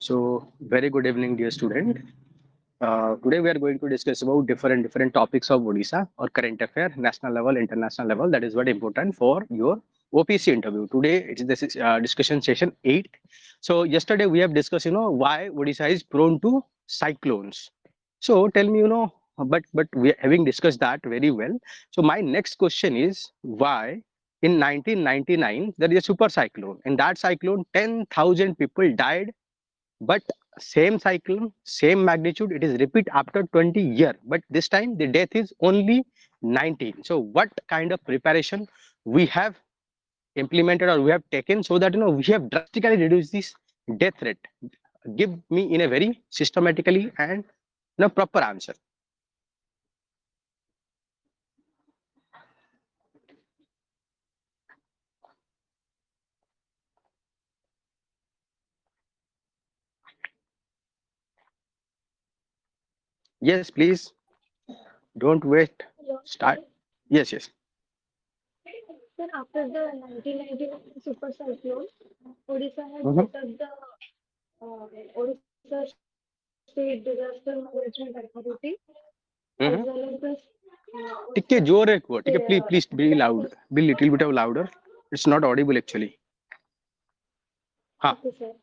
So, very good evening, dear student. Today we are going to discuss about different topics of Odisha or current affair, national level, international level. That is very important for your OPC interview. Today it is this is, discussion session 8. So yesterday we have discussed, why Odisha is prone to cyclones. So tell me, but we having discussed that very well. So my next question is why in 1999 there is a super cyclone. In that cyclone, 10,000 people died, but same cyclone, same magnitude, it is repeat after 20 years, but this time the death is only 19. So what kind of preparation we have implemented or we have taken so that we have drastically reduced this death rate? Give me in a very systematically and proper answer. Yes, please, don't wait. Hello, Start. Yes, yes. sir, after the 1999 super cyclone, Odisha had Mhm. set up the Odisha State Disaster Management Authority, as well as Mhm. the Odisha टिके जोर है को टिके please please Disaster. Be loud be little bit of louder. It's not audible actually. हाँ. Okay, sir.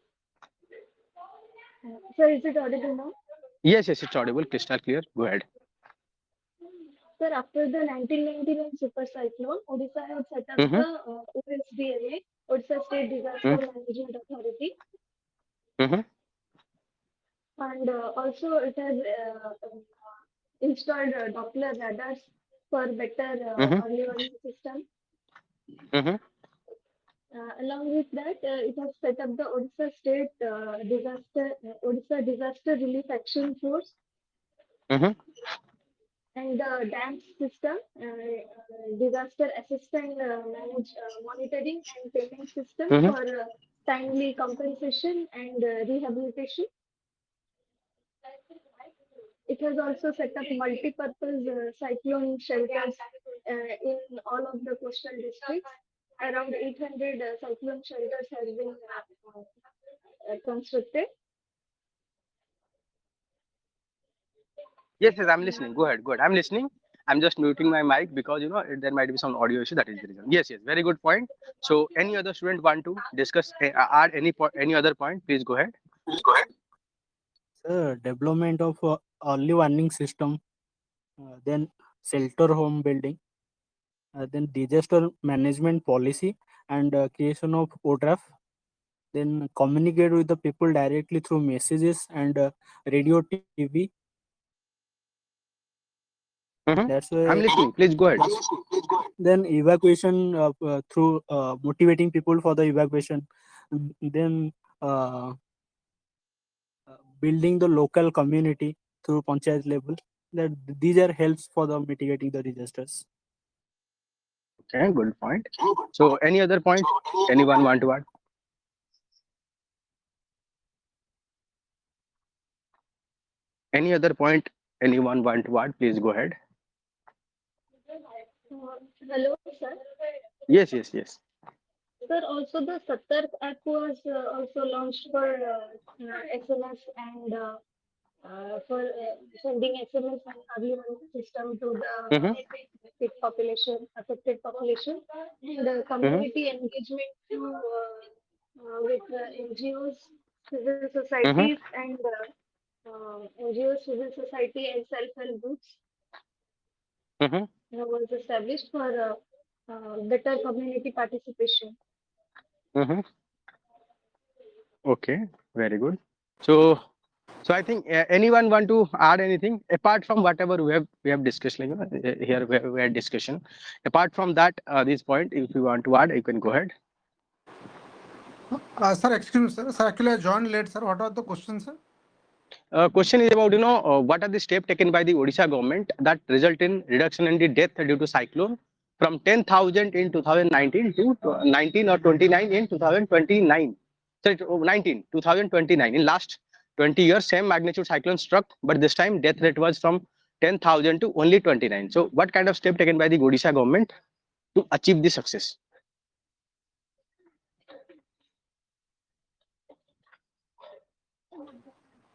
Sir, is it audible now? Yes, yes, it's audible, crystal clear. Go ahead. Sir, after the 1999 super cyclone, Odisha had set up Mm-hmm. the OSDMA, Odisha State Disaster Management Authority, Mm-hmm. and also it has installed Doppler radars for better Mm-hmm. early warning system. Mm-hmm. Along with that, it has set up the Odisha State Odisha Disaster Relief Action Force Mm-hmm. and the dam system, disaster assistant monitoring and payment system Mm-hmm. for timely compensation and rehabilitation. It has also set up multi-purpose cyclone shelters in all of the coastal districts. Around 800 cyclone shelters has been constructed. Yes, yes, I'm listening. Go ahead. Go ahead. I'm listening. I'm just muting my mic because there might be some audio issue. That is the reason. Yes, yes. Very good point. So, any other student want to discuss, add any other point? Please go ahead. Sir, development of early warning system, then shelter home building, then disaster management policy and creation of ODRAF, then communicate with the people directly through messages and radio, TV. Mm-hmm. That's I'm why. listening. Please go ahead. Then evacuation through motivating people for the evacuation. Then uh, building the local community through panchayat level. That these are helps for the mitigating the disasters. Okay, good point. So, any other point? Anyone want to add? Any other point? Anyone want to add? Please go ahead. Hello, sir. Yes, yes, yes. Sir, also the Satark app was also launched for SMS and for sending SMS and early warning system to the Mm-hmm. affected population, and Mm-hmm. community engagement through with NGOs, civil Mm-hmm. societies, and NGOs, civil society, and self-help groups Mm-hmm. was established for better community participation. Mm-hmm. Okay, very good. So, so I think anyone want to add anything apart from whatever we have discussed, like here we had discussion. Apart from that, this point, if you want to add, you can go ahead. Sir, excuse me, sir. Sir, actually, I joined late, sir. What are the questions, sir? Question is about what are the steps taken by the Odisha government that result in reduction in the death due to cyclone from 10,000 in 2019 to 19 or 29 in 2029. So 19 2029. In last 20 years, same magnitude cyclone struck, but this time death rate was from 10,000 to only 29. So what kind of step taken by the Odisha government to achieve this success?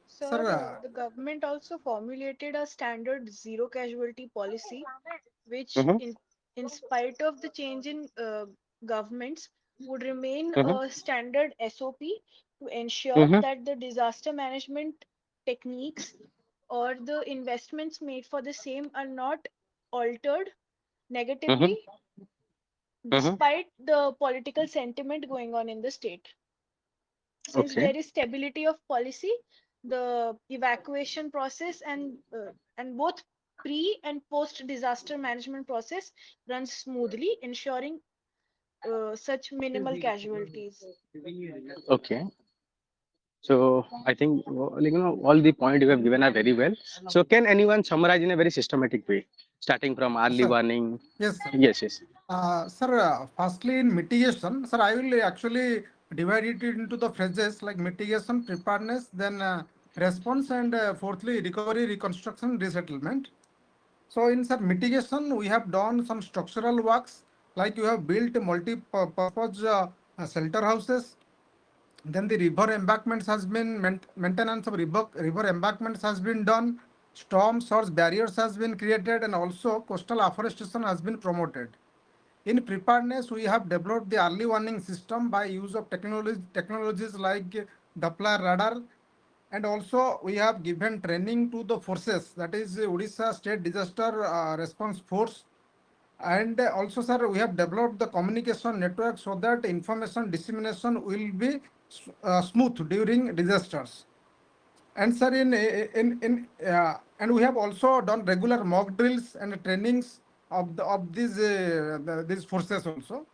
Sir, Sir, the government also formulated a standard zero casualty policy, which, Mm-hmm. in spite of the change in governments, would remain Mm-hmm. a standard SOP to ensure Mm-hmm. that the disaster management techniques or the investments made for the same are not altered Mm-hmm. negatively Mm-hmm. despite the political sentiment going on in the state. Since Okay. there is stability of policy, the evacuation process and both pre and post disaster management process runs smoothly, ensuring such minimal casualties. Okay. So I think all the point you have given are very well. So can anyone summarize in a very systematic way, starting from early sir, warning? yes, sir. Yes, yes. Sir, firstly in mitigation, sir, I will actually divide it into the phases like mitigation, preparedness, then response, and fourthly recovery, reconstruction, resettlement. So in sir mitigation, we have done some structural works like you have built multi-purpose shelter houses. Then the river embankments has been maintenance of river embankments has been done. Storm surge barriers has been created, and also coastal afforestation has been promoted. In preparedness, we have developed the early warning system by use of technologies like Doppler radar, and also we have given training to the forces, that is Odisha State Disaster Response Force. And also, sir, we have developed the communication network so that information dissemination will be smooth during disasters. And sir, and we have also done regular mock drills and trainings of these forces also.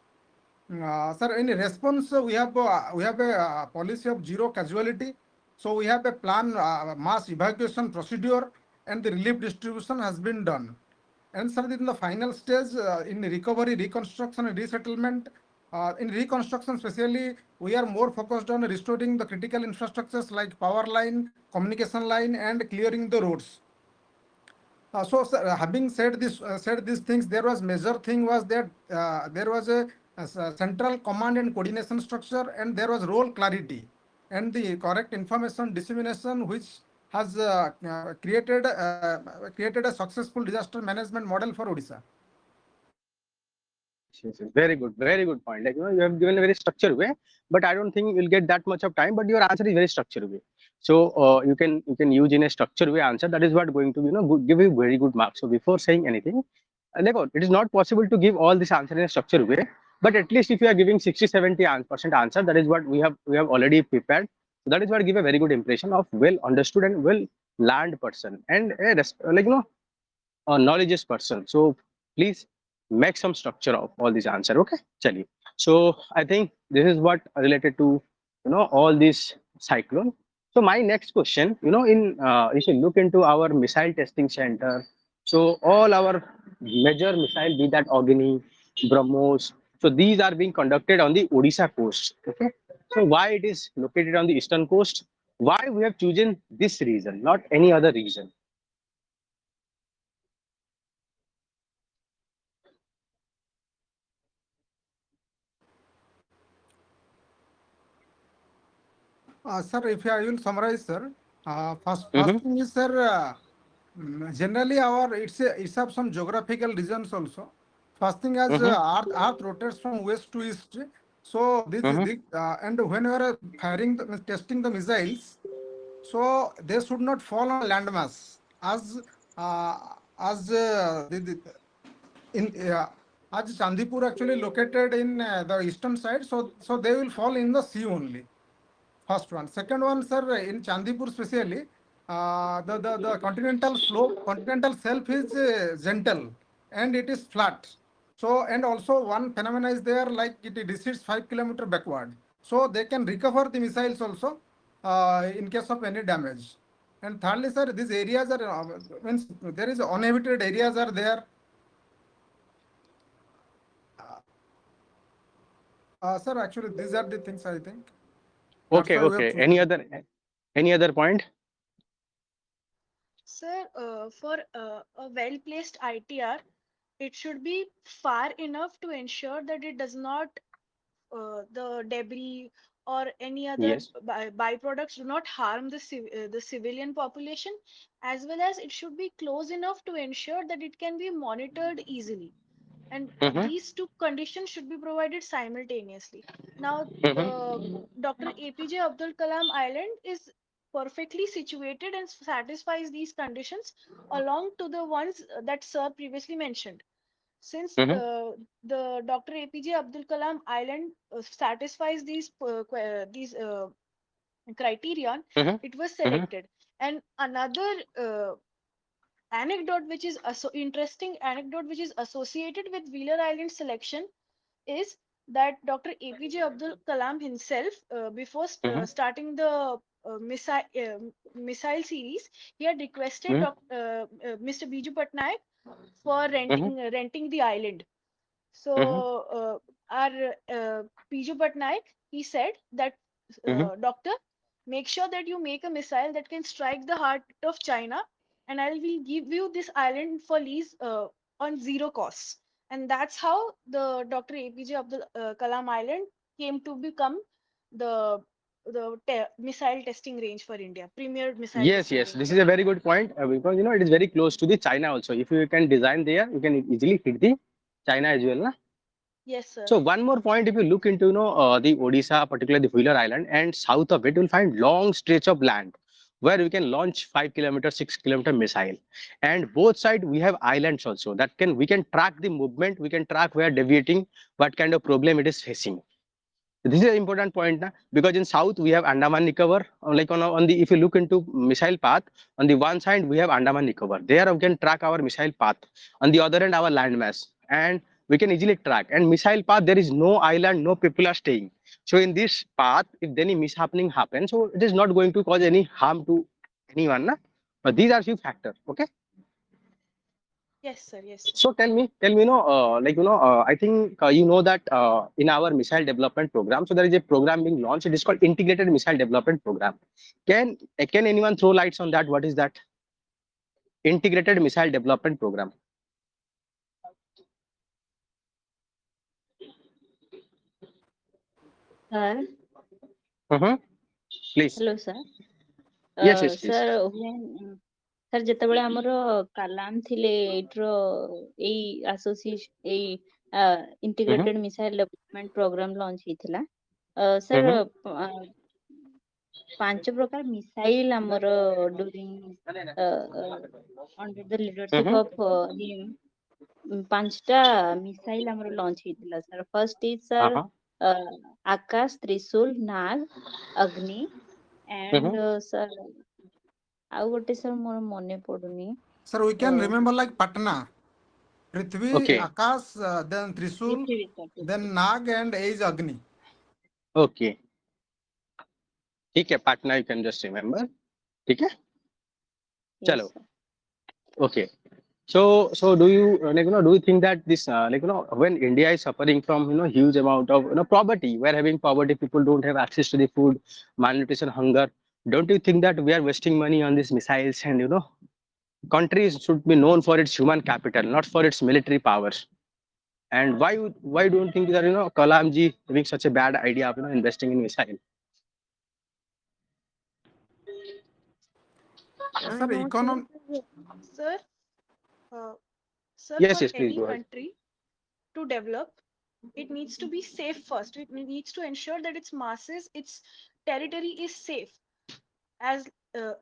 Sir, in response, we have a policy of zero casualty. So we have a plan, mass evacuation procedure, and the relief distribution has been done. And sir, in the final stage, in recovery, reconstruction, and resettlement, in reconstruction especially, we are more focused on restoring the critical infrastructures like power line, communication line, and clearing the roads. So, sir, having said these things, there was major thing was that there was a central command and coordination structure, and there was role clarity and the correct information dissemination, which has created a successful disaster management model for Odisha. Yes, yes, yes. Very good point. Like you have given a very structured way, but I don't think you'll get that much of time. But your answer is very structured way. So you can use in a structured way answer. That is what going to give you very good marks. So before saying anything, it is not possible to give all this answer in a structured way. But at least if you are giving 60-70% answer, that is what we have already prepared. So that is what give a very good impression of well understood and well learned person and a knowledgeous person. So please make some structure of all these answer. Okay, chali. So I think this is what related to all these cyclone. So my next question, in if you look into our missile testing center, so all our major missile, be that Agni, BrahMos, so these are being conducted on the Odisha coast. Okay, so why it is located on the eastern coast? Why we have chosen this region, not any other region? Sir, if I will summarize, sir, first Mm-hmm. thing is, sir, generally it's have some geographical reasons also. First thing as Mm-hmm. Earth rotates from west to east, so this is Mm-hmm. the and when we are testing the missiles, so they should not fall on landmass uh, as in as Chandipur actually located in the eastern side, so they will fall in the sea only. First one. Second one, sir, in Chandipur specially, the continental shelf is gentle and it is flat. So, and also one phenomena is there like it recedes 5 kilometers backward. So they can recover the missiles also in case of any damage. And thirdly, sir, these areas are, means there is uninhabited areas are there. Sir, actually, these are the things I think. That's Okay, why we have okay. Any chosen. other point? Sir, for a well-placed ITR, it should be far enough to ensure that it does not the debris or any other Yes. byproducts do not harm the civilian population, as well as it should be close enough to ensure that it can be monitored easily. And Mm-hmm. these two conditions should be provided simultaneously. Now, the Mm-hmm. Dr. APJ Abdul Kalam Island is perfectly situated and satisfies these conditions along to the ones that Sir previously mentioned. Since Mm-hmm. the Dr. APJ Abdul Kalam Island satisfies these criterion, Mm-hmm. it was Mm-hmm. selected. And another anecdote which is interesting anecdote which is associated with Wheeler Island selection is that Dr. APJ Abdul Kalam himself, before Mm-hmm. starting the missile series, he had requested Mr. Biju Patnaik for Mm-hmm. renting the island. So Mm-hmm. our Biju Patnaik, he said that, Mm-hmm. doctor, make sure that you make a missile that can strike the heart of China, and I will give you this island for lease on zero costs. And that's how the Dr. APJ Abdul Kalam Island came to become the missile testing range for India, premier missile Yes, testing yes. range This for is a India. very good point because it is very close to the China also. If you can design there, you can easily hit the China as well, na? Yes, sir. So one more point, if you look into the Odisha, particularly the Wheeler Island, and south of it, you will find long stretch of land where we can launch 5 kilometer, 6 kilometer missile. And both side we have islands also that we can track the movement, we can track where deviating, what kind of problem it is facing. This is an important point na? Because in south we have Andaman Nicobar. Like on the if you look into missile path, on the one side we have Andaman Nicobar. There we can track our missile path. On the other end our land mass, and we can easily track. And missile path there is no island, no people are staying. So in this path, if any mishappening happens, so it is not going to cause any harm to anyone. Na? But these are few factors. Okay. Yes, sir. Yes, sir. So tell me, I think you know that in our missile development program, so there is a program being launched. It is called Integrated Missile Development Program. Can anyone throw lights on that? What is that? Integrated Missile Development Program. Sir, Mm-hmm. Please. hello sir. Yes, yes, please. Sir, sir ଯେତେବେଳେ ଆମର କାଲାମ ଥିଲେ ଏଇଟିର ଏଇ association ଏଇ Mm-hmm. Integrated missile development program launch ହେଇଥିଲା sir Mm-hmm. 5 ପ୍ରକାର missile ଆମର during under the leadership Mm-hmm. Of him 5ଟା missile ଆମର ଲଞ୍ଚ ହେଇଥିଲା sir first is sir Uh-huh. Akash Trishul Nag Agni Mm-hmm. and sir ଆଉ ଗୋଟେ ସାର୍ ମୋର ମନେ ପଡୁନି Sir, we can remember like Patna, Prithvi, Okay. Akash, then Trishul, then Nag, and Age Agni. Okay. ठीक है. Patna you can just remember. ठीक है. yes चलो. sir. Okay. So do you do you think that this when India is suffering from huge amount of poverty, we're having poverty, people don't have access to the food, malnutrition, hunger. Don't you think that we are wasting money on these missiles? And countries should be known for its human capital, not for its military powers. And why don't you think that Kalamji having such a bad idea of investing in missile? Sir, No, sir. Uh, Sir, Yes, for yes, please any go ahead. country to develop, it needs to be safe first. It needs to ensure that its masses, its territory is safe. As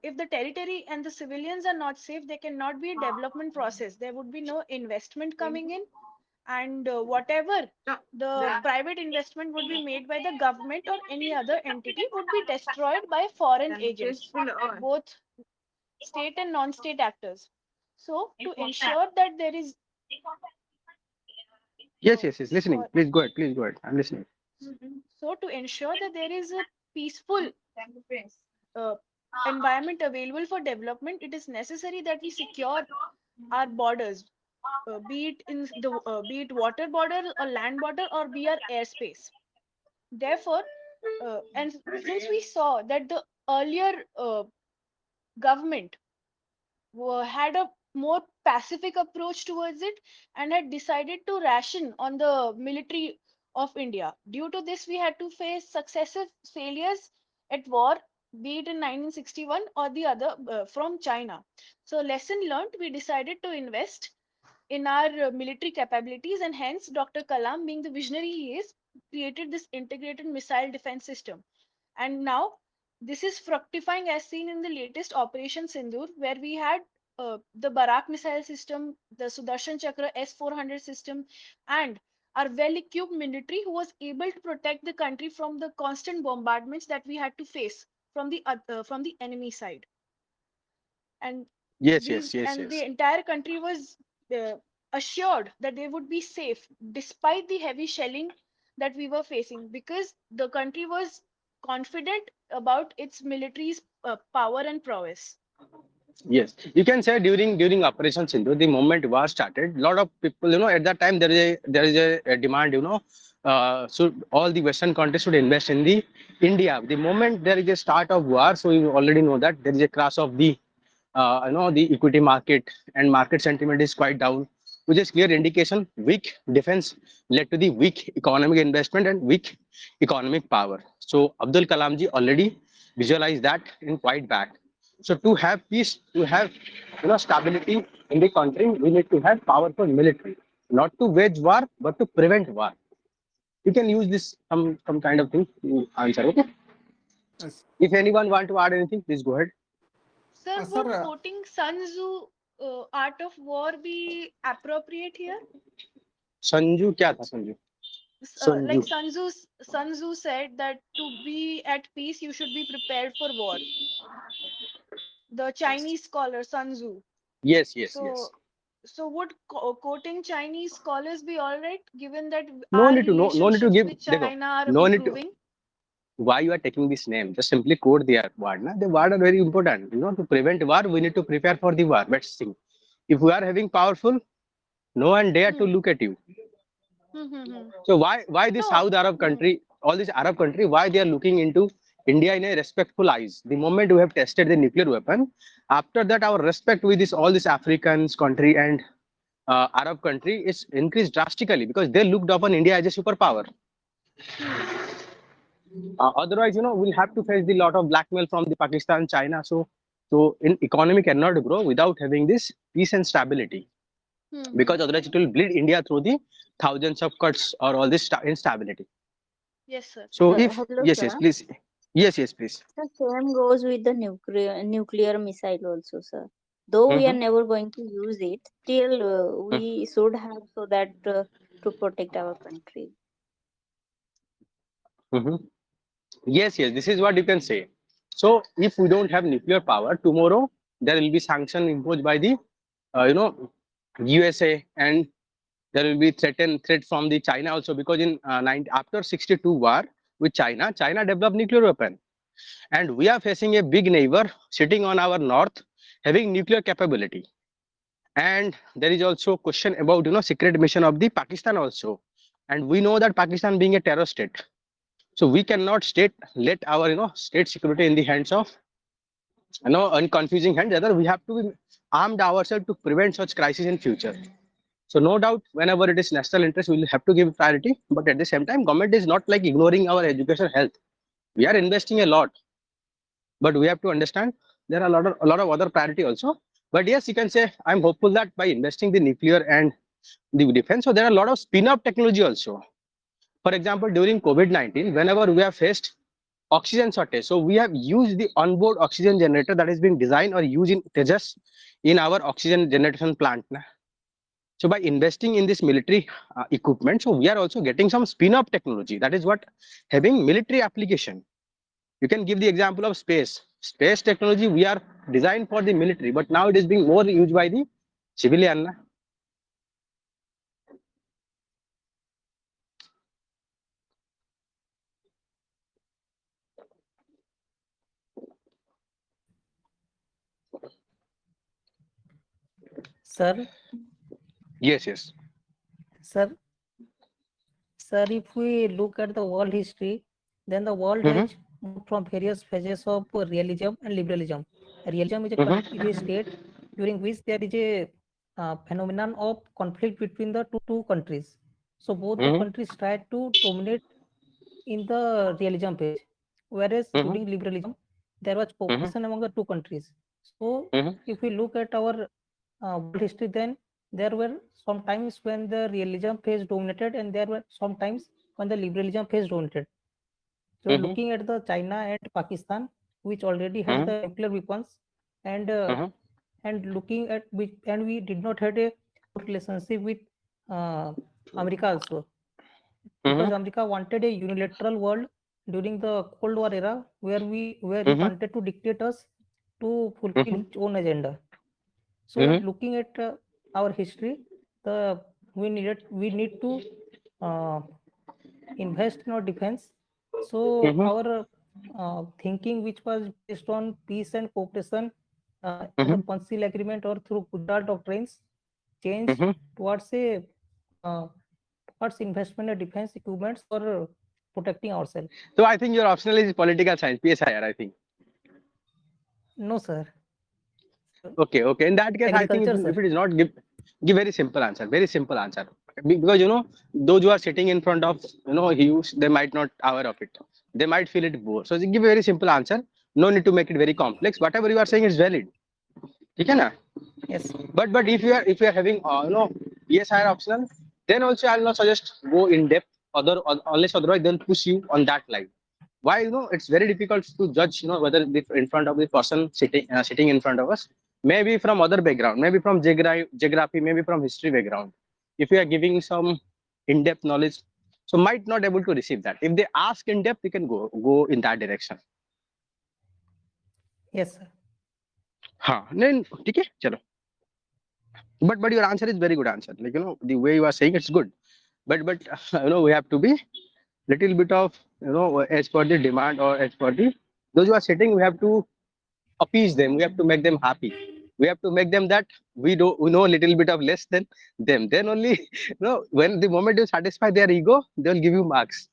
if the territory and the civilians are not safe, there cannot be a development process. There would be no investment coming in, and whatever the private investment would be made by the government or any other entity would be destroyed by foreign agents, both state and non-state actors. So, to ensure that there is Yes, yes, yes. Listening. so, Please go ahead. Please go ahead. I'm listening. so to ensure that there is a peaceful uh, environment available for development, it is necessary that we secure our borders, be it water border or land border or be our airspace. Therefore, and since we saw that the earlier government had a more pacific approach towards it and had decided to ration on the military of India. Due to this, we had to face successive failures at war, be it in 1961 or the other from China. So, lesson learned, we decided to invest in our military capabilities, and hence Dr. Kalam, being the visionary he is, created this integrated missile defense system. And now this is fructifying as seen in the latest Operation Sindoor, where we had the Barak missile system, the Sudarshan Chakra S-400 system, and our well-equipped military who was able to protect the country from the constant bombardments that we had to face from the enemy side. And Yes, yes, these yes, and yes. the entire country was uh, assured that they would be safe despite the heavy shelling that we were facing, because the country was confident about its military's power and prowess. Yes, you can say during Operation Sindhu, the moment war started, lot of people, at that time there is a demand, so all the Western countries should invest in the India. The moment there is a start of war, so you already know that there is a crash of the, the equity market, and market sentiment is quite down, which is clear indication weak defense led to the weak economic investment and weak economic power. So Abdul Kalam ji already visualized that in quite back. So to have peace, to have stability in the country, we need to have powerful military, not to wage war, but to prevent war. You can use this some kind of thing to answer. Okay. Yes. If anyone want to add anything, please go ahead. Sir, Sir, would quoting Sun Tzu, Art of War, be appropriate here? Sanju क्या था Sanju Like Sanju Sun Tzu said that to be at peace, you should be prepared for war. The Chinese scholar Sun Tzu. yes, yes, yes. So, so would quoting Chinese scholars be all right, given that No our need to, no need to relationships give, with देखो, China are no need to, improving? why you are taking this name, just simply quote their word. Na? The word are very important, to prevent war we need to prepare for the war. Let's see, if we are having powerful, no one dare to Hmm. look at you. Hmm. So why this No. South Arab country, all these Arab country, why they are looking into India in a respectful eyes? The moment we have tested the nuclear weapon, after that our respect with this all these Africans country and Arab country is increased drastically because they looked upon India as a superpower. Hmm. Otherwise, we'll have to face the lot of blackmail from the Pakistan, China. So in economy cannot grow without having this peace and stability, Hmm. because otherwise it will bleed India through the thousands of cuts or all this instability. Yes, sir. So if Hello, yes, sir. yes, please, yes, yes, please. The same goes with the nuclear missile also, sir. Though we are Mm-hmm. never going to use it, still we should have so that to protect our country. Mm-hmm. Yes, yes, this is what you can say. So if we don't have nuclear power tomorrow, there will be sanction imposed by the, USA, and there will be threat from the China also, because in after 62 war with China developed nuclear weapon, and we are facing a big neighbor sitting on our north having nuclear capability. And there is also question about secret mission of the Pakistan also, and we know that Pakistan being a terror state, so we cannot let our state security in the hands of unconfusing hands. Rather, we have to be armed ourselves to prevent such crisis in future. So no doubt, whenever it is national interest, we will have to give priority. But at the same time, government is not like ignoring our education, health. We are investing a lot, but we have to understand there are a lot of other priority also. But yes, you can say I'm hopeful that by investing the nuclear and the defense, so there are a lot of spin-up technology also. For example, during COVID-19, whenever we have faced oxygen shortage, so we have used the onboard oxygen generator that is being designed or used in Tejas in our oxygen generation plant. So by investing in this military equipment, so we are also getting some spin-up technology. That is what having military application. You can give the example of space. Space technology we are designed for the military, but now it is being more used by the civilian. Sir, Yes, yes. sir, sir, if we look at the world history, then the world Mm-hmm. has moved from various phases of realism and liberalism. Realism is a Mm-hmm. is a state during which there is a phenomenon of conflict between the two countries. So both the countries tried to dominate in the realism phase, whereas during liberalism there was cooperation among the two countries. So if we look at our world history, then there were some times when the realism phase dominated, and there were some times when the liberalism phase dominated. So looking at the China and Pakistan, which already had the nuclear weapons, and looking at which, and we did not had a good relationship with America also, because America wanted a unilateral world during the Cold War era, where he wanted to dictate us to fulfill its own agenda. So looking at our history, we need to invest in our defense. So our thinking, which was based on peace and cooperation through the Panchsheel Agreement or through Gujarat doctrines, changed towards a towards investment in defense equipments for protecting ourselves. So I think your optional is political science, PSIR, I think. No, sir. Okay. In that case, I think Agriculture, if sir. it is not, give very simple answer. Very simple answer. Because those who are sitting in front of hues, they might not aware of it. They might feel it bored. So give a very simple answer. No need to make it very complex. Whatever you are saying is valid. Okay, na? Yes. But if you are having PSIR optional, then also I'll not suggest go in depth. Unless otherwise they'll push you on that line. Why it's very difficult to judge whether in front of the person sitting in front of us, maybe from other background, maybe from geography, maybe from history background. If we are giving some in-depth knowledge, so might not able to receive that. If they ask in depth, you can go in that direction. Yes, sir. Then okay, chalo. But your answer is very good answer. Like the way you are saying it's good. But we have to be little bit of as per the demand or as per the those who are sitting, we have to appease them. We have to make them happy. We have to make them that we know a little bit of less than them. Then only when the moment you satisfy their ego, they'll give you marks.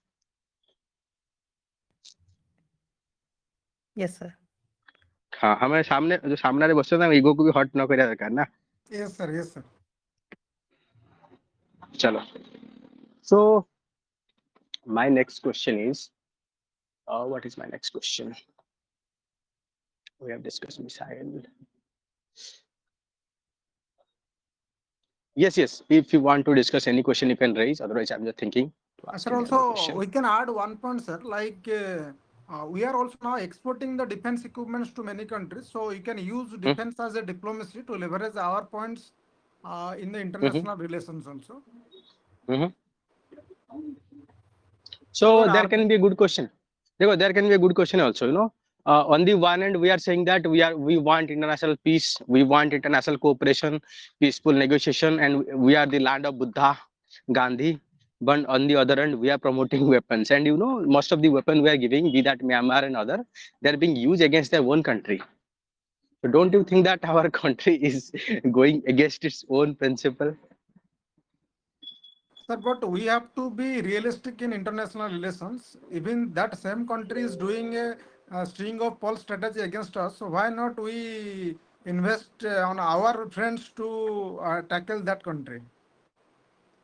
Yes, sir. हाँ हमें सामने जो सामने वाले बच्चों ना ego को भी हर्ट ना करे दरकार ना. Yes, sir. Yes, sir. चलो. So my next question is, what is my next question? We have discussed missile. Yes. If you want to discuss any question, you can raise. Otherwise, I'm just thinking to ask Sir, any other also question. we can add one point, sir. Like we are also now exporting the defense equipments to many countries, so you can use defense as a diplomacy to leverage our points in the international relations also. So there can be a good question. There can be a good question also. On the one hand, we are saying that we want international peace, we want international cooperation, peaceful negotiation, and we are the land of Buddha, Gandhi. But on the other hand, we are promoting weapons, and most of the weapons we are giving, be that Myanmar and other, they are being used against their own country. So don't you think that our country is going against its own principle? Sir, but we have to be realistic in international relations. Even that same country is doing a string of pulse strategy against us. So why not we invest on our friends to tackle that country?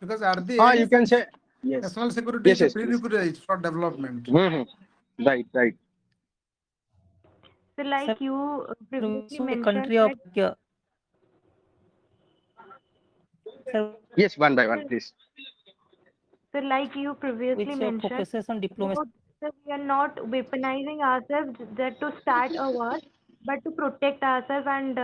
Because at the end, You can say yes. national security is a Yes, prerequisite for development. Right. So like Sir, you previously so the mentioned country of that, sir, Yes, one by one, please. so like you previously which mentioned, focuses on diplomacy. that we are not weaponizing ourselves that to start a war, but to protect ourselves and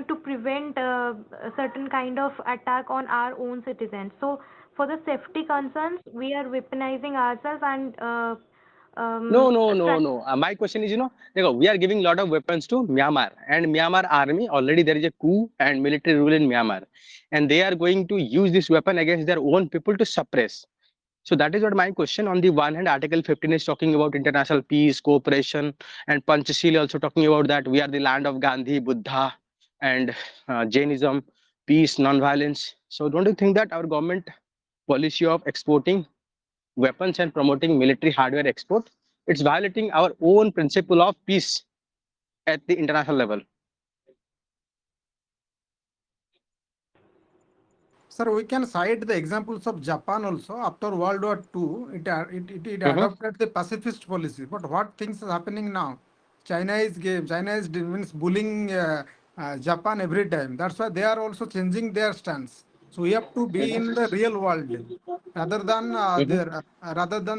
to prevent a certain kind of attack on our own citizens. So for the safety concerns, we are weaponizing ourselves and No. My question is, we are giving a lot of weapons to Myanmar, and Myanmar army already there is a coup and military rule in Myanmar, and they are going to use this weapon against their own people to suppress. So that is what my question. On the one hand, Article 15 is talking about international peace, cooperation, and Panchashila also talking about that we are the land of Gandhi, Buddha, and Jainism, peace, non-violence. So don't you think that our government policy of exporting weapons and promoting military hardware export, it's violating our own principle of peace at the international level? Sir, we can cite the examples of Japan also. After World War II, it adopted the pacifist policy. But what things are happening now? China is means bullying Japan every time. That's why they are also changing their stance. So we have to be in the real world rather than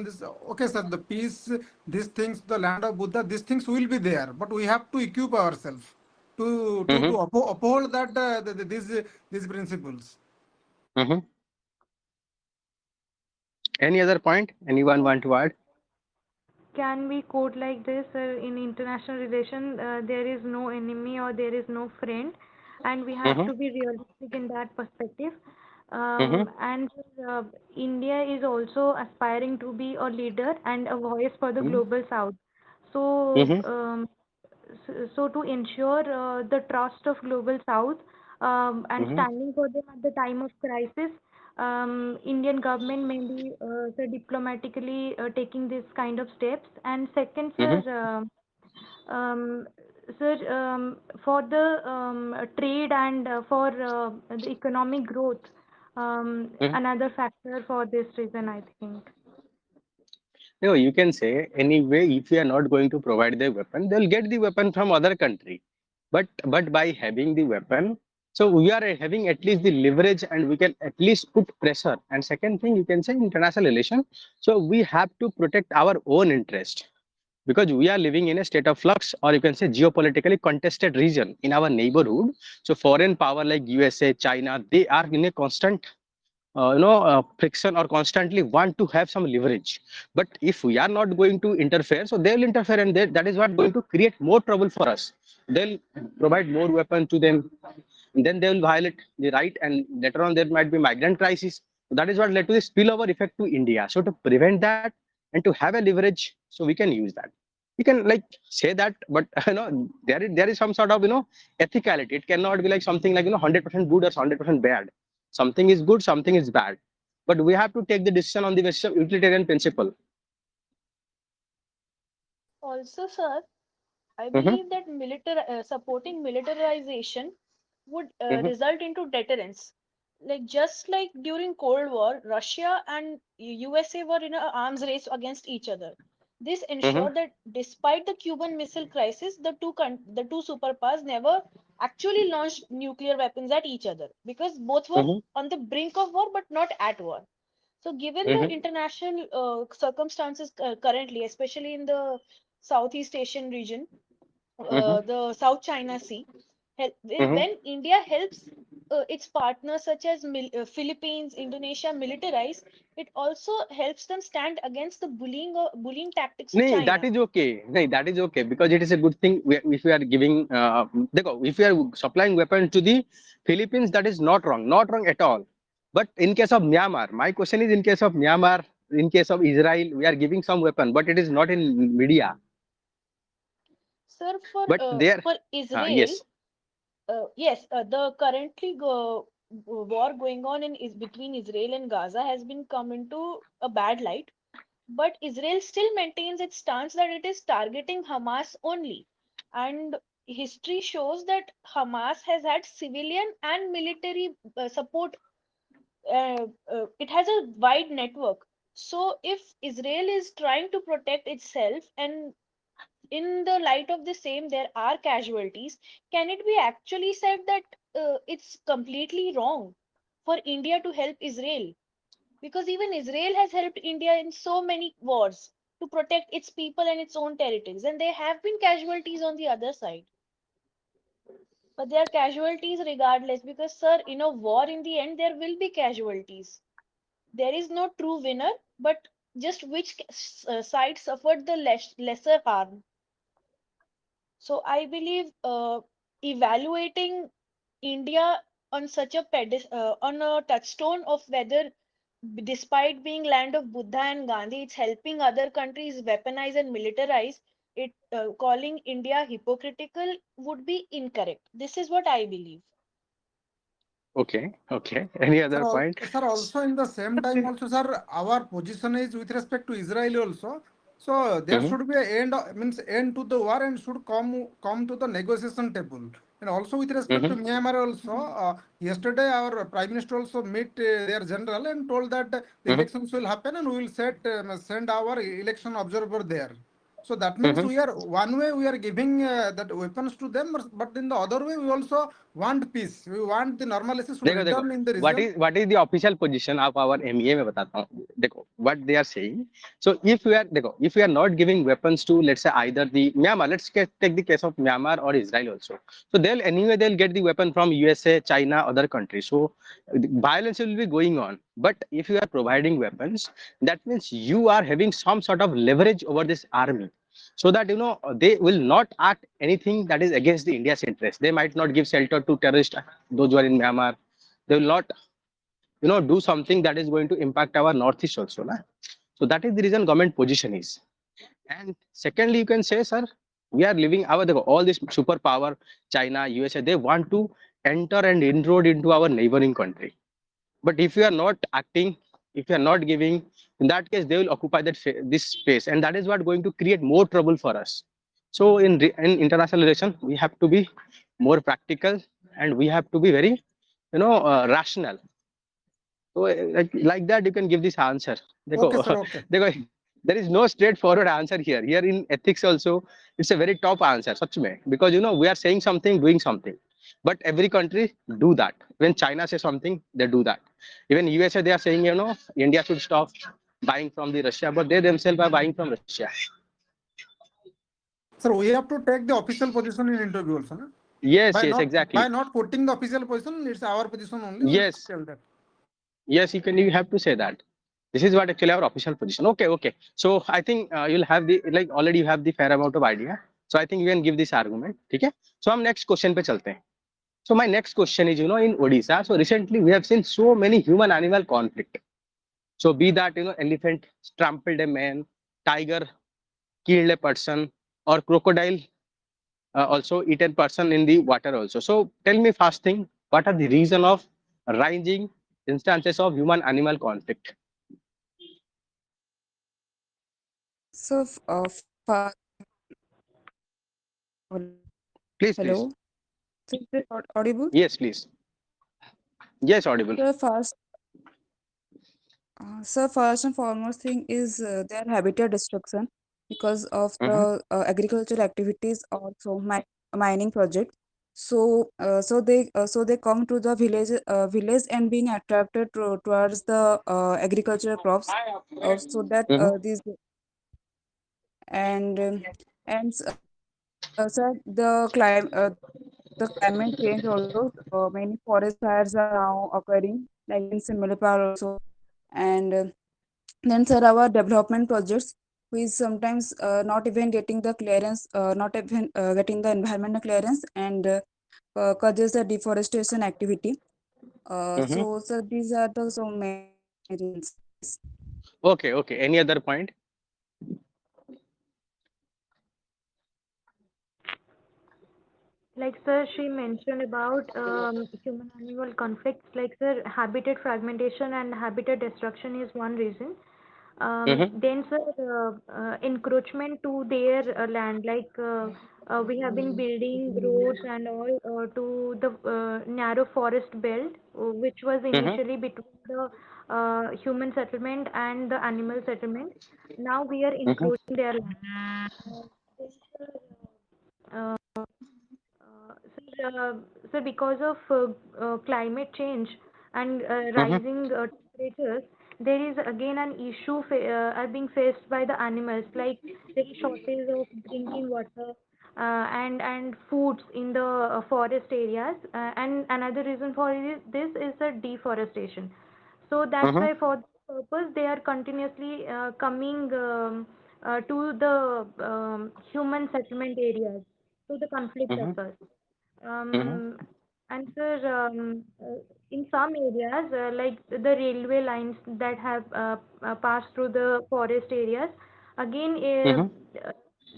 this. Okay, sir, the peace, these things, the land of Buddha, these things will be there. But we have to equip ourselves to uphold that these principles. Any other point anyone want to add? Can we quote like this, in international relation, there is no enemy or there is no friend, and we have to be realistic in that perspective. And India is also aspiring to be a leader and a voice for the global south. So, so to ensure the trust of global south, and standing for them at the time of crisis, Indian government may be so diplomatically taking this kind of steps. And second, um, sir, for the trade and for the economic growth, another factor for this reason, I think. No, you can say anyway, if you are not going to provide the weapon, they'll get the weapon from other country. But by having the weapon, so we are having at least the leverage and we can at least put pressure. And second thing, you can say international relation. So we have to protect our own interest because we are living in a state of flux, or you can say geopolitically contested region in our neighborhood. So foreign power like USA, China, they are in a constant friction or constantly want to have some leverage. But if we are not going to interfere, so they'll interfere, and that is what going to create more trouble for us. They'll provide more weapons to them, and then they will violate the right, and later on there might be migrant crisis. So that is what led to the spillover effect to India. So to prevent that and to have a leverage, so we can use that. We can like say that, but there is some sort of ethicality. It cannot be like something like 100% good or 100% bad. Something is good, something is bad, but we have to take the decision on the basis of utilitarian principle. Also, sir, I Mhm, believe that supporting militarization would mhm, result into deterrence. Like just like during Cold War, Russia and USA were in an arms race against each other. This mhm, ensured that despite the Cuban Missile Crisis, the two superpowers never actually launched nuclear weapons at each other because both were mhm, on the brink of war but not at war. So, given the mhm, international circumstances currently, especially in the Southeast Asian region, mhm, the South China Sea, mhm. when India helps its partners such as Philippines, Indonesia militarize, it also helps them stand against the bullying tactics of No, that China. is okay. No, that is okay because it is a good thing if we are giving, if we are supplying weapons to the Philippines, that is not wrong at all. But in case of Myanmar, my question is in case of Myanmar, in case of Israel, we are giving some weapon, but it is not in media. Sir, But there, for Israel, yes. yes, the currently war going on is between Israel and Gaza has been come into a bad light. But Israel still maintains its stance that it is targeting Hamas only. And history shows that Hamas has had civilian and military support. It has a wide network. So if Israel is trying to protect itself, and in the light of the same, there are casualties, can it be actually said that it's completely wrong for India to help Israel? Because even Israel has helped India in so many wars to protect its people and its own territories, and there have been casualties on the other side. But there are casualties regardless, because, sir, in a war, in the end, there will be casualties. There is no true winner, but just which side suffered the lesser harm. So I believe evaluating India on such a on a touchstone of whether, despite being land of Buddha and Gandhi, it's helping other countries weaponize and militarize it. Calling India hypocritical would be incorrect. This is what I believe. Okay. Okay. Any other point? Sir, also in the same time also, sir, our position is with respect to Israel also. So there Mhm, should be a end, means end to the war and should come to the negotiation table. And also with respect to Myanmar also, yesterday our Prime Minister also met their general and told that the elections will happen and we will send our election observer there. So that means we are one way we are giving that weapons to them, but in the other way we also want peace. We want the normalcy should देखो देखो return in the what region. is the official position of our MEA मैं बताता हूँ देखो what they are saying. So if we are देखो if we are not giving weapons to let's say either the Myanmar, let's take the case of Myanmar or Israel also. So they'll get the weapon from USA, China, other countries. So violence will be going on. But if you are providing weapons, that means you are having some sort of leverage over this army. So that they will not act anything that is against the India's interest. They might not give shelter to terrorists, those who are in Myanmar. They will not do something that is going to impact our northeast also. Na? So that is the reason government position is. And secondly, you can say, sir, we are living all this superpower, China, USA, they want to enter and inroad into our neighboring country. But if you are not acting, if you are not giving, in that case, they will occupy this space. And that is what going to create more trouble for us. So in international relation, we have to be more practical and we have to be very, rational. So like that, you can give this answer. Okay, देखो, sir. Okay. देखो, there is no straightforward answer here. Here in ethics also, it's a very top answer, such में. Because we are saying something, doing something. But every country do that. When China says something, they do that. Even USA, they are saying, India should stop buying from the Russia, but they themselves are buying from Russia. Sir, we have to take the official position in interview also. Na? Yes, exactly. By not putting the official position, it's our position only. We Yes. tell that. Yes, you have to say that. This is what actually our official position. Okay. So I think you'll have already you have the fair amount of idea. So I think you can give this argument. Okay. So हम next question पे चलते हैं. So my next question is, in Odisha. So recently we have seen so many human-animal conflict. So be that elephant trampled a man, tiger killed a person, or crocodile also eaten person in the water also. So tell me first thing, what are the reason of rising instances of human-animal conflict? So, Please, hello. please. So, is it audible? Yes, please. Yes, audible. So first, first and foremost thing is their habitat destruction because of the agricultural activities, also mining project. So they come to the village and being attracted towards the agricultural crops. So that these and sir, the climate change also, many forest fires are now occurring, like in Similipal also. And then, sir, our development projects, who is sometimes not even getting the clearance, not even getting the environmental clearance, and causes the deforestation activity. So, sir, these are the so many reasons. Okay. Any other point? Like sir, she mentioned about human animal conflicts. Like sir, habitat fragmentation and habitat destruction is one reason. Then sir, encroachment to their land. Like we have been building roads and all to the narrow forest belt, which was initially between the human settlement and the animal settlement. Now we are encroaching their land. Then, sir, sir, because of climate change and rising temperatures, there is again an issue are being faced by the animals, like there is shortage of drinking water and foods in the forest areas. And another reason for this is the deforestation. So that's why for this purpose they are continuously coming to the human settlement areas. So the conflict occurs. Um, and sir, in some areas, like the railway lines that have passed through the forest areas, again,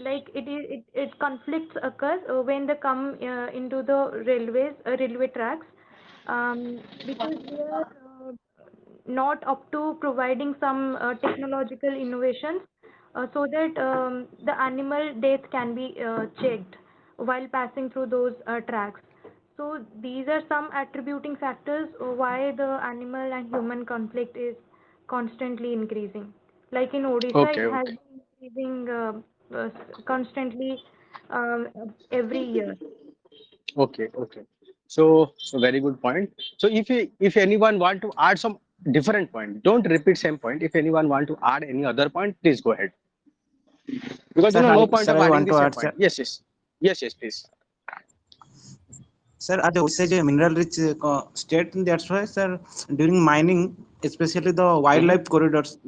like it conflicts occurs when they come into the railway tracks, because they are not up to providing some technological innovations so that the animal death can be checked while passing through those tracks. So these are some attributing factors why the animal and human conflict is constantly increasing. Like in Odisha, Okay, it has okay, been increasing constantly every year. okay, okay. So very good point. So if anyone want to add some different point, don't repeat same point. If anyone want to add any other point, please go ahead. Because Sir, no point sir, of I adding want the to same add, point. sir. Yes, yes, yes, yes, please. Sir, as Odisha is a mineral rich state, that's why, sir, during mining, especially the Mm-hmm, wildlife corridors,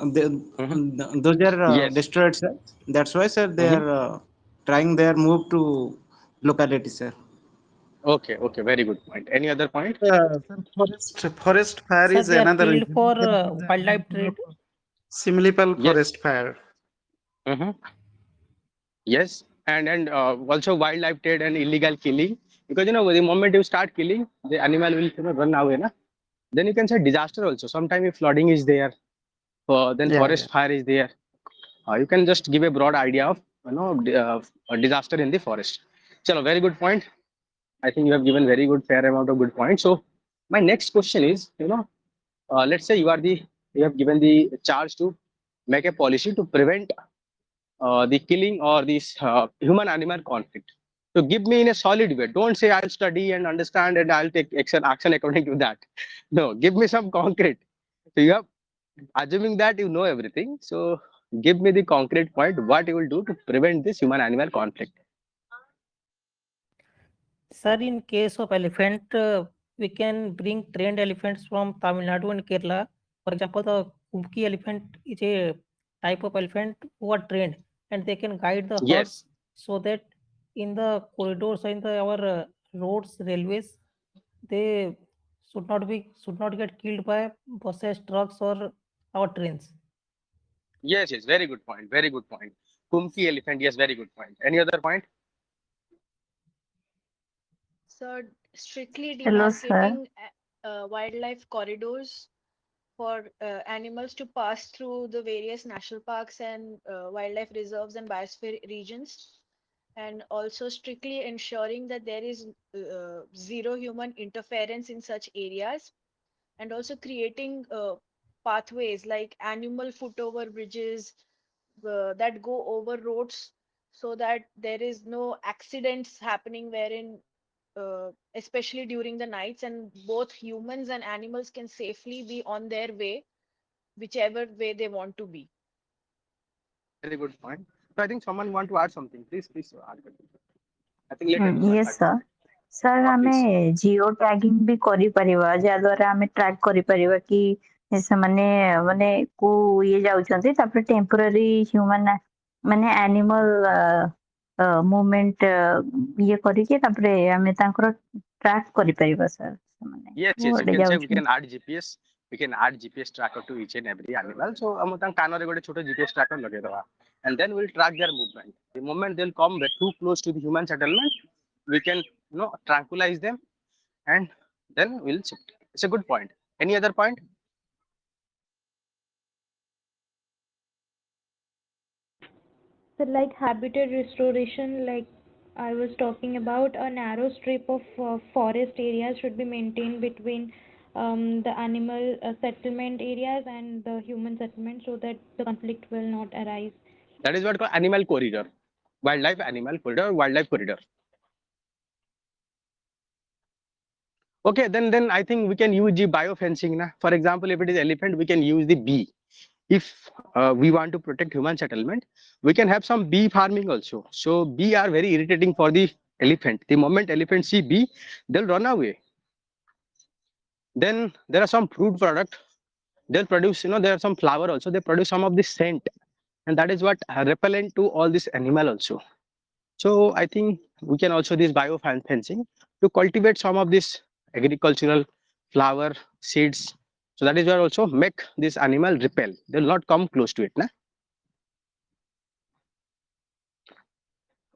they, mm-hmm. those are Yes. destroyed, sir. That's why, sir, they Mm-hmm. are trying their move to locality, sir. Okay, okay, very good point. Any other point? Sir, forest fire Sir, is they are another killed reason. for There is an wildlife example trade. of similipal Yes. forest fire. Mm-hmm. Yes, and also wildlife trade and illegal killing. Because the moment you start killing, the animal will run away, na? Then you can say disaster also. Sometimes if flooding is there, then Yeah, yeah. forest fire is there. You can just give a broad idea of a disaster in the forest. Chalo, very good point. I think you have given very good fair amount of good points. So my next question is, let's say you have given the charge to make a policy to prevent the killing or this human animal conflict. So give me in a solid way. Don't say I'll study and understand and I'll take action according to that. No, give me some concrete. So you have assuming that you know everything. So give me the concrete point what you will do to prevent this human animal conflict. Sir, in case of elephant, we can bring trained elephants from Tamil Nadu and Kerala. For example, the Kumki elephant is a type of elephant who are trained and they can guide the herd Yes, so that in the corridors or in our roads, railways, they should not get killed by buses, trucks, or our trains. yes, yes. Very good point. Very good point. Kumki elephant. Yes, very good point. Any other point? So strictly Hello, sir. demarcating wildlife corridors for animals to pass through the various national parks and wildlife reserves and biosphere regions, and also strictly ensuring that there is zero human interference in such areas, and also creating pathways like animal footover bridges that go over roads so that there is no accidents happening wherein especially during the nights, and both humans and animals can safely be on their way whichever way they want to be. Very good point. So I think someone want to add something. Please add. I think let anyone Yes, add sir. something. Sir ଆମେ Please. Geo tagging ବି କରିପାରିବା ଯାହା ଦ୍ୱାରା ଆମେ track କରିପାରିବା କି ସେମାନେ ମାନେ କୋଉ ଇଏ ଯାଉଛନ୍ତି ତାପରେ ଟେମ୍ପୋରାରୀ ହ୍ୟୁମାନ ମାନେ ଆନିମଲ ମୁଭମେଣ୍ଟ ଇଏ କରିକି ତାପରେ ଆମେ ତାଙ୍କର ଟ୍ରାକ୍ କରିପାରିବା ସାର୍ ସେମାନେ Yes, yes. You କୁଆଡେ can say we can ଯାଉଛନ୍ତି। add GPS. We can add GPS tracker to each and every animal. So हम तांग कानों रे गोटे छोटे GPS tracker लगे दवा. And then we'll track their movement. The moment they'll come too close to the human settlement, we can tranquilize them and then we'll shift. It's a good point. Any other point? So like habitat restoration, like I was talking about, a narrow strip of forest areas should be maintained between the animal settlement areas and the human settlement so that the conflict will not arise. That is what called animal corridor, wildlife animal corridor, wildlife corridor. Okay, then I think we can use the biofencing. Na? For example, if it is elephant, we can use the bee. If we want to protect human settlement, we can have some bee farming also. So bee are very irritating for the elephant. The moment elephant see bee, they'll run away. Then there are some fruit product. They'll produce, there are some flower also. They produce some of the scent, and that is what repellent to all this animal also. So I think we can also this bio fencing to cultivate some of this agricultural flower seeds. So that is where also make this animal repel. They'll not come close to it. Na?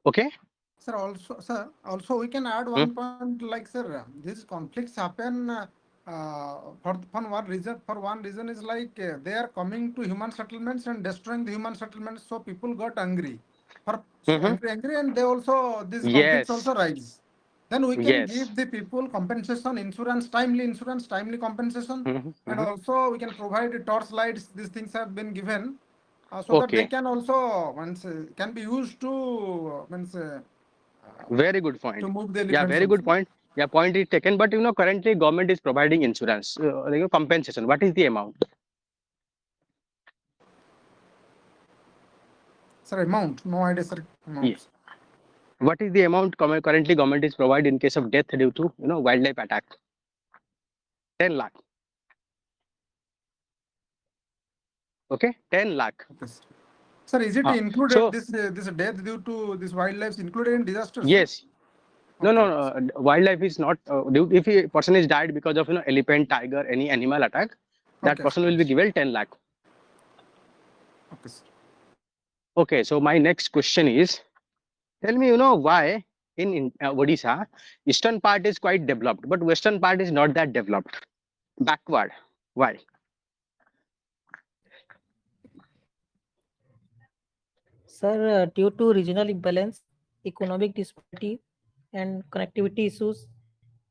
Okay. Sir, also we can add Hmm? one point like, sir, these conflicts happen for one reason is like they are coming to human settlements and destroying the human settlements, so people got angry. Mm-hmm. Angry, and they also these conflicts Yes. also rise. then we can Yes. give the people compensation, insurance, timely compensation, and also we can provide torch lights. These things have been given so that they Okay. can also can be used to Very good to point. move the Yeah, elephants very good also. point. Yeah, point is taken. But currently government is providing insurance, compensation. What is the amount? Sir, amount? No idea, sir. Yeah. Amounts. What is the amount currently government is provide in case of death due to wildlife attack? 10 lakh. Okay, 10 lakh. Okay, sir. Sir, is it So included this death due to this wildlife included in disaster, sir? yes. No, Okay. no, wildlife is not. If a person is died because of elephant, tiger, any animal attack, that Okay, person sir. will be given 10 lakh. Okay, sir. Okay, so my next question is, tell me, why in Odisha, eastern part is quite developed, but western part is not that developed, backward. Why? Sir, due to regional imbalance, economic disparity, and connectivity issues,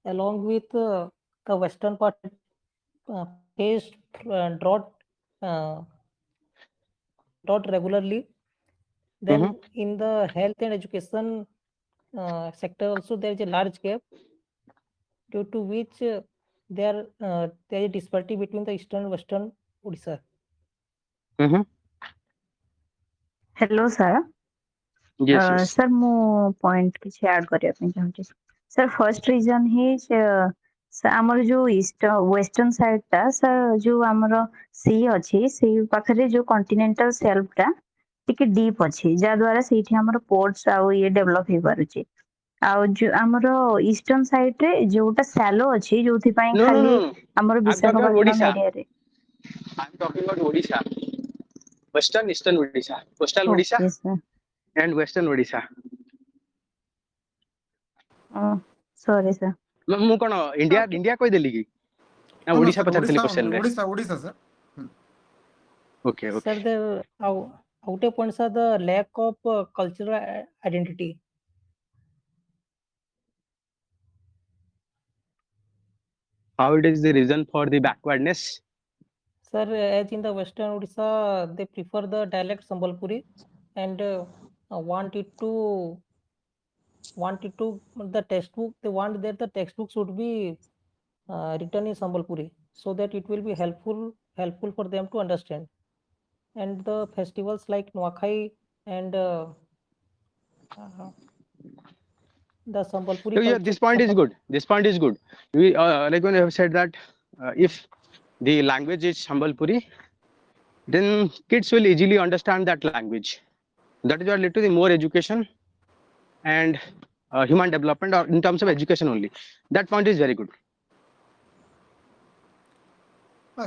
along with the western part faced drought uh, drought regularly. Then in the health and education sector also there is a large gap, due to which there is disparity between the eastern and western Odisha. Hello sir Yes, yes. Sir मु point किसी add करिया ପାଇଁ ଚାହୁଁଛି sir first reason ही ଆମର ଯୋଉ ଇଷ୍ଟ western side ଟା ସर ଯୋଉ ଆମର ସି ଅଛି ସେଇ ପାଖରେ ଯୋଉ କଣ୍ଟିନେଣ୍ଟାଲ ସେଲ୍ଫ ଟା ଟିକେ ଡିପ୍ ଅଛି ଯାହା ଦ୍ୱାରା ସେଇଠି ଆମର ପୋର୍ଟସ ଆଉ ଇଏ ଡେଭଲପ ହେଇପାରୁଛି ଆଉ ଯୋଉ ଆମର ଇଷ୍ଟର୍ନ ସାଇଡ ରେ ଯୋଉଟା ସ୍ୟାଲୋ ଅଛି ଯୋଉଥିପାଇଁ No, no, ଖାଲି no, no. ଆମର I'm talking about Visakhapatnam Odisha. ଏରିଆରେ I'm talking about Odisha. Western, eastern Odisha. Coastal Odisha okay sir and western Odisha. Sorry sir ମୁଁ କଣ ଇଣ୍ଡିଆ Okay. ଇଣ୍ଡିଆ କହିଦେଲି କି ନା No, no, ଓଡ଼ିଶା sir. ପଚାରିଥିଲି Odisha question only. ରେ Odisha, sir. Okay okay Sir, the outer points are the lack of cultural identity. how it is the reason for the backwardness? Sir, as in the Western Odisha, they prefer the dialect Sambalpuri and wanted to the textbook. They want that the textbook should be written in Sambalpuri, so that it will be helpful for them to understand. And the festivals like Nuakhai and the Sambalpuri So yeah, culture. this point is good. This point is good. We like when you have said that if the language is Sambalpuri, then kids will easily understand that language. That is what led to the more education and human development, or in terms of education only. That point is very good.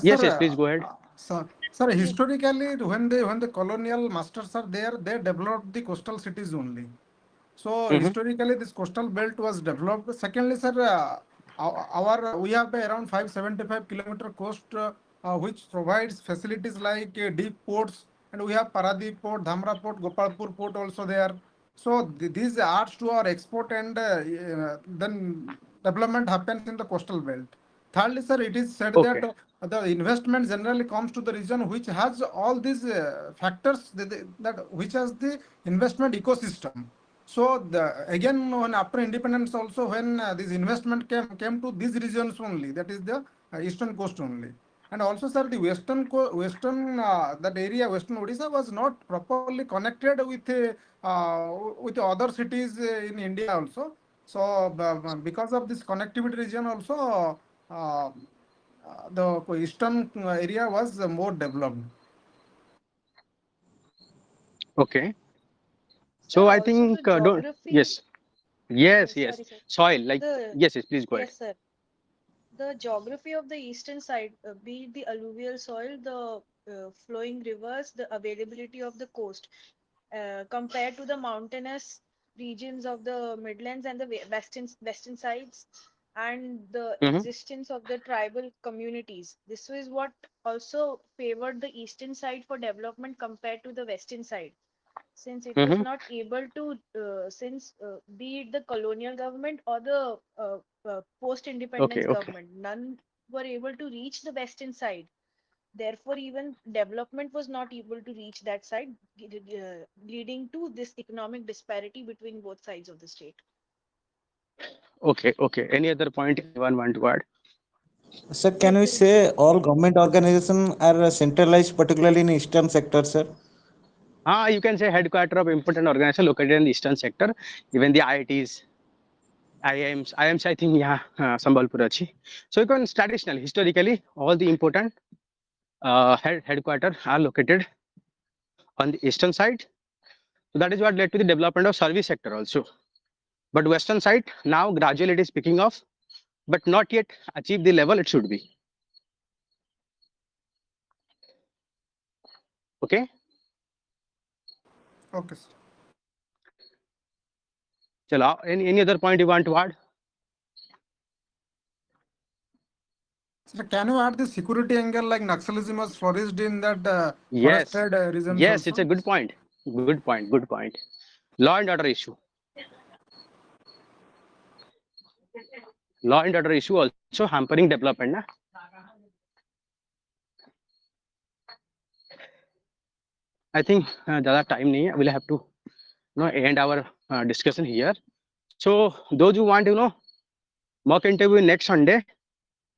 Yes, yes, please go ahead. Sir, historically, when the colonial masters are there, they developed the coastal cities only. So historically, this coastal belt was developed. Secondly, sir, we have around 575-kilometer coast, which provides facilities like deep ports, and we have Paradip Port, Dhamra Port, Gopalpur Port also there. So these adds to our export, and then development happens in the coastal belt. Thirdly, sir, it is said Okay. that the investment generally comes to the region which has all these factors that which has the investment ecosystem. So again, when after independence also, when this investment came to these regions only, that is the eastern coast only. And also, sir, the western that area, western Odisha, was not properly connected with other cities in India also. So because of this connectivity region also, the eastern area was more developed. Okay. Sir, So I also think the don't. geography. Yes. Yes. Sorry, Yes. sir. Soil. Like The yes. Yes. Please go ahead. Yes, sir. The geography of the eastern side, be it the alluvial soil, the flowing rivers, the availability of the coast, compared to the mountainous regions of the Midlands and the western sides, and the existence of the tribal communities. This is what also favored the eastern side for development compared to the western side. since it was not able to, be it the colonial government or the post-independence Okay. government, none were able to reach the western side. Therefore, even development was not able to reach that side, leading to this economic disparity between both sides of the state. Okay. Any other point anyone want to add? Sir, can we say all government organizations are centralized, particularly in eastern sector, sir? You can say headquarter of important organization located in the eastern sector. Even the IITs, IIMs, I think, yeah, Sambalpur achi. So you can traditionally, historically, all the important headquarters are located on the eastern side. So that is what led to the development of service sector also. But western side now gradually it is picking off, but not yet achieve the level it should be. Okay. Okay. Chalo, any other point you want to add? Sir, can you add the security angle, like Naxalism was flourished in that Yes. forested regions Yes, also? it's a good point. Good point. Law and order issue. Law and order issue also hampering development. Na? I think ज़्यादा time नहीं है. We'll have to end our discussion here. So those who want mock interview next Sunday,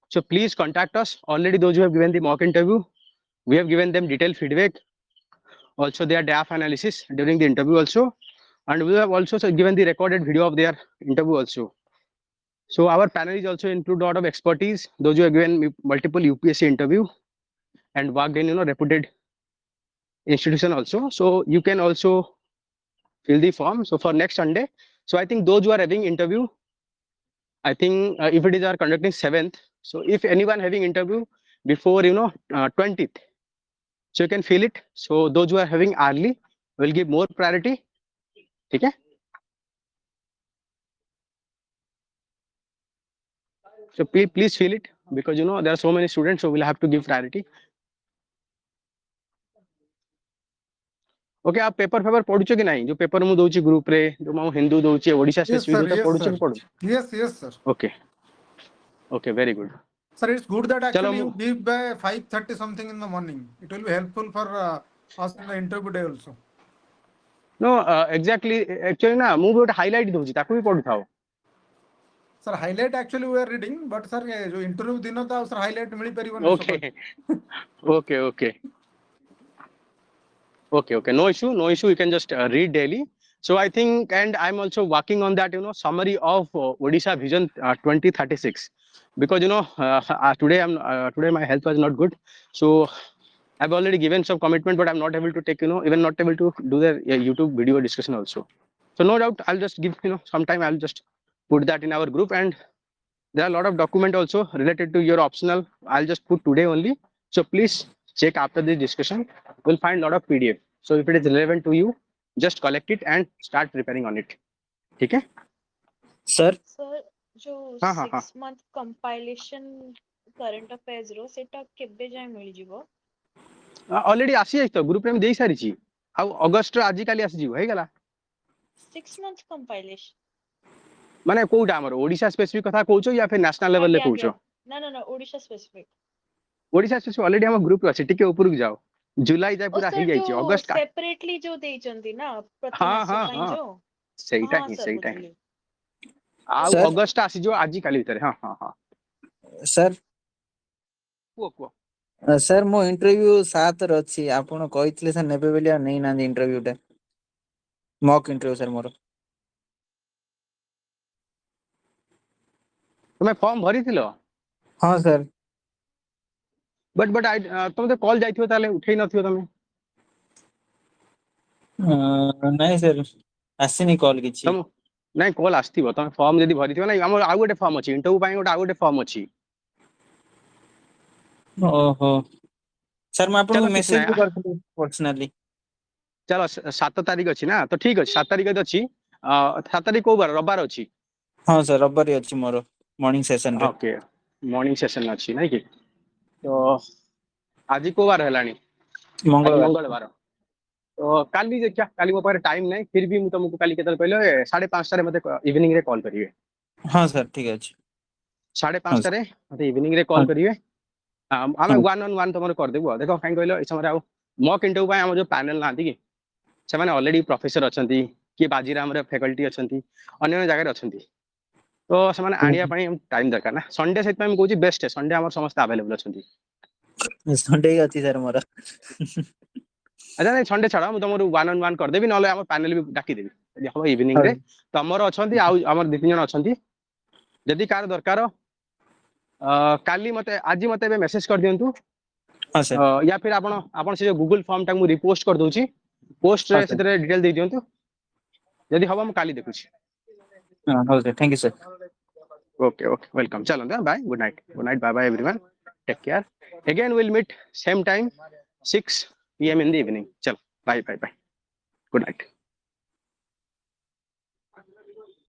so please contact us. Already those who have given the mock interview, we have given them detailed feedback. Also their DAF analysis during the interview also, and we have also given the recorded video of their interview also. So our panel is also include a lot of expertise. Those who have given multiple UPSC interview and worked in reputed institution also. So you can also fill the form. So for next Sunday, so I think those who are having interview, I think if it is our conducting 7th, so if anyone having interview before 20th, so you can fill it. So those who are having early will give more priority. Okay. So please fill it, because there are so many students, so we'll have to give priority. Okay आप paper पढ़ुछ कि नहीं जो paper मु दोची group रे जो मु हिंदू दोची Odisha specific तो पढ़ुछ कि पढ़ु Yes sir. Okay, very good. Sir, it's good that actually you give by 5:30 something in the morning. It will be helpful for us in the interview day also. No, exactly. Actually ना मु गोटे highlight दोची ताकू भी पढ़ु थाओ. Sir, highlight actually we are reading, but sir जो interview दिन था sir highlight मिली परिवार Okay. No issue. You can just read daily. So I think, and I'm also working on that, summary of Odisha Vision 2036, because today my health was not good, so I've already given some commitment, but I'm not able to take, even not able to do the YouTube video discussion also. So no doubt I'll just give, sometime I'll just put that in our group, and there are a lot of document also related to your optional. I'll just put today only. So please check after this discussion. We'll find a lot of PDF. So if it is relevant to you, just collect it and start preparing on it. ठीक है? Sir, जो 6 month compilation current affairs रो सेटा केबे जाय मिल जिवो? Already आसी जाय तो ग्रुप रे हम देई सारी छी. आ अगस्त रे आजि काली आसी जिवो हे गला. 6 month compilation. माने कोउटा हमर ओडिशा स्पेसिफिक कथा कहउछो या फिर नेशनल लेवल ले कहउछो? ना Odisha specific. Odisha specific already हम ग्रुप रे अछि. टिके ऊपर जाओ. जुलाई जाय पूरा हे जाय छी. अगस्त का सेपरेटली जो देई चंती ना प्रति मास पई जो. सेटा ही. आ अगस्त आसी जो आजि काली भीतर. हां. सर को सर मो इंटरव्यू 7 र अछि. आपण कहितले सर नेबे बेलिया नै ना इंटरव्यू टे मॉक इंटरव्यू सर मोर. तुमे फॉर्म भरी थिलो? हां सर. बट आई तुम तो कॉल जाइथियो ताले उठेई नथियो तमे. नहीं सर आसीनी कॉल किछि. नहीं कॉल आस्थिबो. तुमे फॉर्म जदी भरी थियो ना हमर आ गोटे फॉर्म अछि. इंटरव्यू पाई गोटे आ गोटे फॉर्म अछि. ओहो सर मैं आपको मेसेज भी करथि पर्सनली. चलो 7 तारीख अछि ना तो ठीक अछि. 7 तारीख अछि. 7 तारीख को बार रविवार अछि. हां सर रविवार अछि मोर मॉर्निंग सेशन रे. ओके मॉर्निंग सेशन अछि नै कि तो आज को बार हलानी? मंगलवार. तो काली देखिया काली मो पारे टाइम नहीं फिर भी मु तुमको काली केतल कहले 5:30 रे मते इवनिंग रे कॉल करिवे हाँ सर ठीक अछि 5:30 रे मते इवनिंग रे कॉल करिवे आमे 1-on-1 तुमर कर देबो देखो काई कहलो ए समय मॉक इंटरव्यू पाए हम जो पैनल नांती कि से माने ऑलरेडी प्रोफेसर अछंती कि बाजीराम रे फैकल्टी अछंती अन्य जगह रे अछंती तो से माने आनिया पई टाइम दरकार ना संडे से मैं कहूची बेस्ट है संडे हमर समस्त अवेलेबल अछंती संडे अछि सर मोर अच्छा नहीं संडे छाड़ा तुम 1-on-1 कर देबी नले हम पैनल भी डाकी देबी यदि हम इवनिंग रे तो हमर अछंती आ हमर 2-3 जन अछंती यदि कार दरकार काली मते आज मते बे मेसेज कर दियंतु हां सर या फिर आपण से गूगल फॉर्म टा मु रिपोस्ट कर दोची पोस्ट रे से डिटेल दे दियंतु यदि हम काली देखुची हां okay thank you sir okay okay welcome चलो bye good night bye bye everyone take care again will meet same time 6 PM in the evening चलो bye bye bye good night